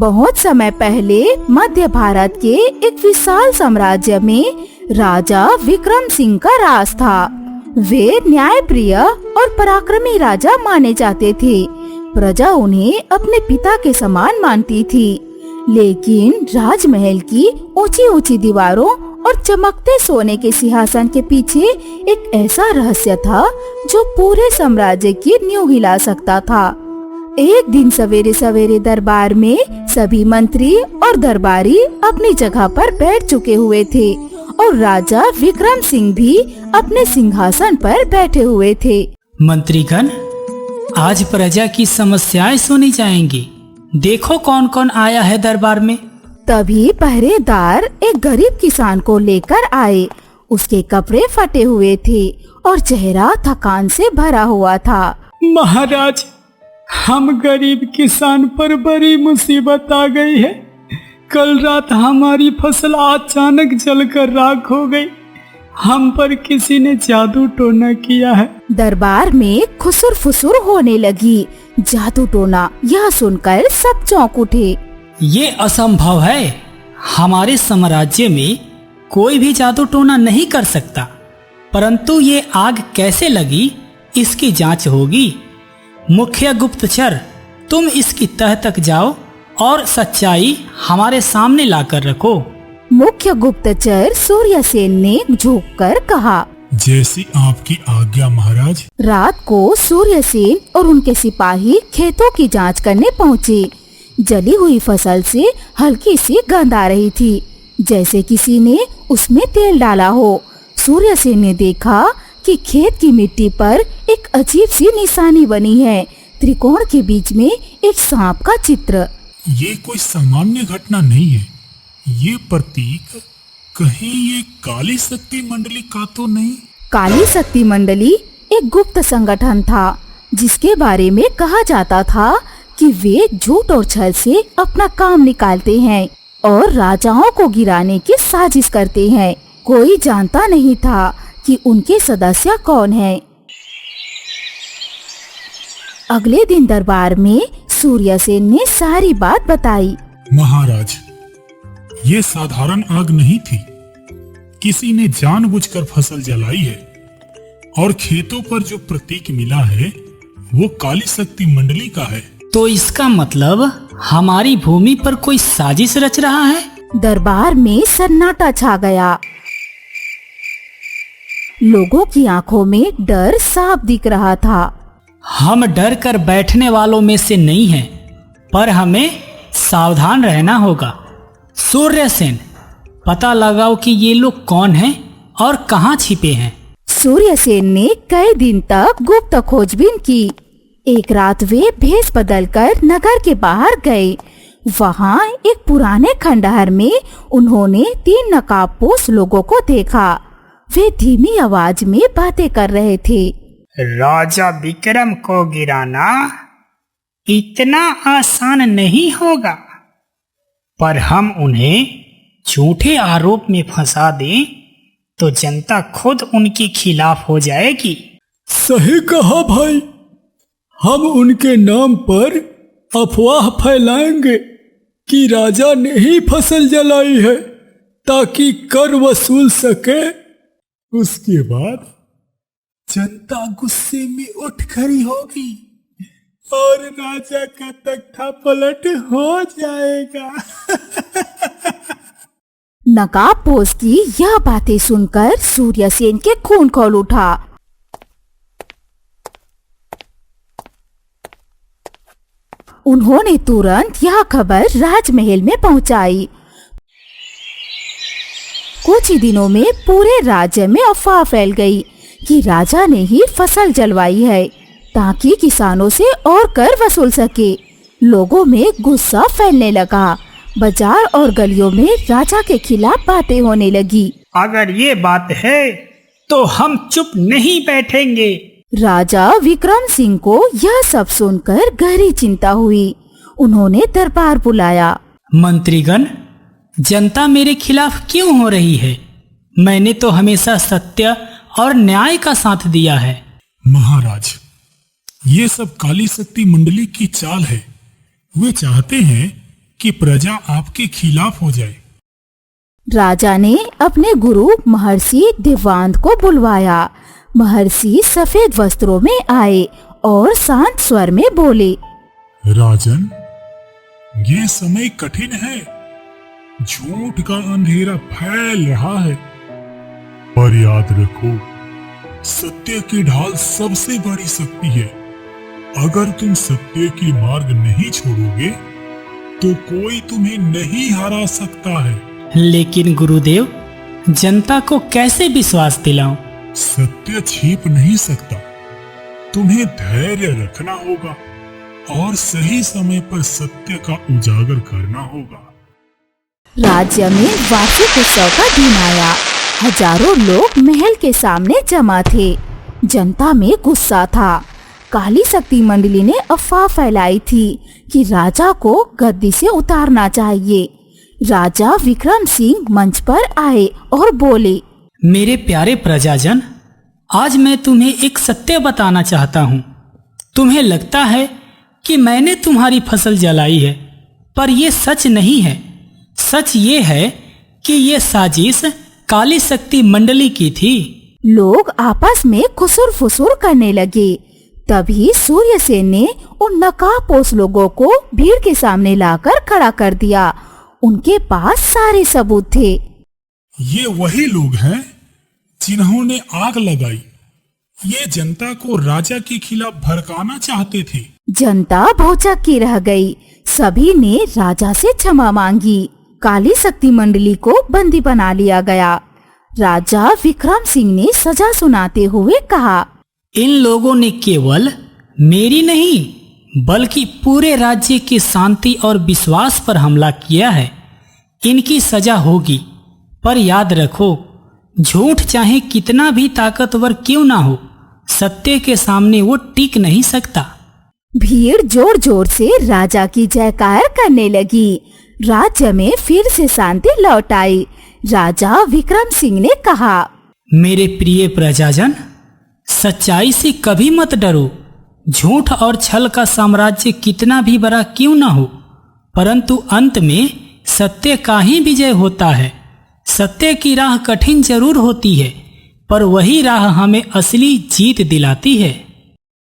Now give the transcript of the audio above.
बहुत समय पहले मध्य भारत के एक विशाल साम्राज्य में राजा विक्रम सिंह का राज था। वे न्यायप्रिय और पराक्रमी राजा माने जाते थे। प्रजा उन्हें अपने पिता के समान मानती थी। लेकिन राजमहल की ऊंची ऊंची दीवारों और चमकते सोने के सिंहासन के पीछे एक ऐसा रहस्य था जो पूरे साम्राज्य की नींव हिला सकता था। एक दिन सवेरे सवेरे दरबार में सभी मंत्री और दरबारी अपनी जगह पर बैठ चुके हुए थे और राजा विक्रम सिंह भी अपने सिंहासन पर बैठे हुए थे। मंत्रीगण, आज प्रजा की समस्याएं सुनी जाएंगी। देखो कौन कौन आया है दरबार में। तभी पहरेदार एक गरीब किसान को लेकर आए। उसके कपड़े फटे हुए थे और चेहरा थकान से भरा हुआ था। महाराज, हम गरीब किसान पर बड़ी मुसीबत आ गई है। कल रात हमारी फसल अचानक जलकर राख हो गई। हम पर किसी ने जादू टोना किया है। दरबार में खुसुर फुसुर होने लगी। जादू टोना, यह सुनकर सब चौंक उठे। ये असंभव है। हमारे साम्राज्य में कोई भी जादू टोना नहीं कर सकता। परंतु ये आग कैसे लगी, इसकी जांच होगी। मुखिया गुप्तचर, तुम इसकी तह तक जाओ और सच्चाई हमारे सामने लाकर रखो। मुख्य गुप्तचर सूर्यसेन ने झुककर कहा, जैसी आपकी आज्ञा महाराज। रात को सूर्यसेन और उनके सिपाही खेतों की जांच करने पहुँचे। जली हुई फसल से हल्की सी गंध आ रही थी, जैसे किसी ने उसमें तेल डाला हो। सूर्यसेन ने देखा कि खेत की मिट्टी पर एक अजीब सी निशानी बनी है। त्रिकोण के बीच में एक सांप का चित्र। ये कोई सामान्य घटना नहीं है। ये प्रतीक कहीं ये काली शक्ति मंडली का तो नहीं? काली शक्ति मंडली एक गुप्त संगठन था जिसके बारे में कहा जाता था कि वे झूठ और छल से अपना काम निकालते हैं और राजाओं को गिराने की साजिश करते हैं। कोई जानता नहीं था कि उनके सदस्य कौन हैं। अगले दिन दरबार में सूर्यसेन ने सारी बात बताई। महाराज, ये साधारण आग नहीं थी। किसी ने जानबूझकर फसल जलाई है और खेतों पर जो प्रतीक मिला है वो काली शक्ति मंडली का है। तो इसका मतलब हमारी भूमि पर कोई साजिश रच रहा है। दरबार में सन्नाटा छा गया। लोगों की आंखों में डर साफ दिख रहा था। हम डर कर बैठने वालों में से नहीं हैं, पर हमें सावधान रहना होगा। सूर्यसेन, पता लगाओ कि ये लोग कौन हैं और कहाँ छिपे हैं। सूर्यसेन ने कई दिन तक गुप्त खोजबीन की। एक रात वे भेष बदलकर नगर के बाहर गए। वहाँ एक पुराने खंडहर में उन्होंने 3 नकाबपोश लोगों को देखा। वे धीमी आवाज में बातें कर रहे थे। राजा विक्रम को गिराना इतना आसान नहीं होगा, पर हम उन्हें झूठे आरोप में फंसा दें तो जनता खुद उनके खिलाफ हो जाएगी। सही कहा भाई, हम उनके नाम पर अफवाह फैलाएंगे कि राजा ने ही फसल जलाई है ताकि कर वसूल सके। उसके बाद जनता गुस्से में उठ खड़ी होगी और राजा का तख्ता पलट हो जाएगा। नकाबपोश की यह बातें सुनकर सूर्यसेन के खून खौल उठा। उन्होंने तुरंत यह खबर राजमहल में पहुंचाई। कुछ ही दिनों में पूरे राज्य में अफवाह फैल गई कि राजा ने ही फसल जलवाई है ताकि किसानों से और कर वसूल सके। लोगों में गुस्सा फैलने लगा। बाजार और गलियों में राजा के खिलाफ बातें होने लगी। अगर ये बात है तो हम चुप नहीं बैठेंगे। राजा विक्रम सिंह को यह सब सुनकर गहरी चिंता हुई। उन्होंने दरबार बुलाया। मंत्रीगण, जनता मेरे खिलाफ क्यों हो रही है? मैंने तो हमेशा सत्य और न्याय का साथ दिया है। महाराज, ये सब काली शक्ति मंडली की चाल है। वे चाहते हैं कि प्रजा आपके खिलाफ हो जाए। राजा ने अपने गुरु महर्षि देवांत को बुलवाया। महर्षि सफेद वस्त्रों में आए और शांत स्वर में बोले, राजन, ये समय कठिन है। झूठ का अंधेरा फैल रहा है, पर याद रखो, सत्य की ढाल सबसे बड़ी शक्ति है। अगर तुम सत्य की मार्ग नहीं छोड़ोगे तो कोई तुम्हें नहीं हरा सकता है। लेकिन गुरुदेव, जनता को कैसे विश्वास दिलाऊं? सत्य छिप नहीं सकता। तुम्हें धैर्य रखना होगा और सही समय पर सत्य का उजागर करना होगा। राज्य में वार्षिक उत्सव का दिन आया। हजारों लोग महल के सामने जमा थे। जनता में गुस्सा था। काली शक्ति मंडली ने अफवाह फैलाई थी कि राजा को गद्दी से उतारना चाहिए। राजा विक्रम सिंह मंच पर आए और बोले, मेरे प्यारे प्रजाजन, आज मैं तुम्हें एक सत्य बताना चाहता हूँ। तुम्हें लगता है कि मैंने तुम्हारी फसल जलाई है, पर यह सच नहीं है। सच ये है कि ये साजिश काली शक्ति मंडली की थी। लोग आपस में खुसुर फुसुर करने लगे। तभी सूर्यसेन ने उन नकाबपोश लोगों को भीड़ के सामने लाकर खड़ा कर दिया। उनके पास सारे सबूत थे। ये वही लोग हैं जिन्होंने आग लगाई। ये जनता को राजा के खिलाफ भड़काना चाहते थे। जनता भौचक्की रह गई। सभी ने राजा से क्षमा मांगी। काली शक्ति मंडली को बंदी बना लिया गया। राजा विक्रम सिंह ने सजा सुनाते हुए कहा, इन लोगों ने केवल मेरी नहीं बल्कि पूरे राज्य की शांति और विश्वास पर हमला किया है। इनकी सजा होगी, पर याद रखो, झूठ चाहे कितना भी ताकतवर क्यों ना हो, सत्य के सामने वो टिक नहीं सकता। भीड़ जोर जोर से राजा की जयकार करने लगी। राज्य में फिर से शांति लौट आई। राजा विक्रम सिंह ने कहा, मेरे प्रिय प्रजाजन, सच्चाई से कभी मत डरो। झूठ और छल का साम्राज्य कितना भी बड़ा क्यों न हो, परंतु अंत में सत्य का ही विजय होता है। सत्य की राह कठिन जरूर होती है, पर वही राह हमें असली जीत दिलाती है।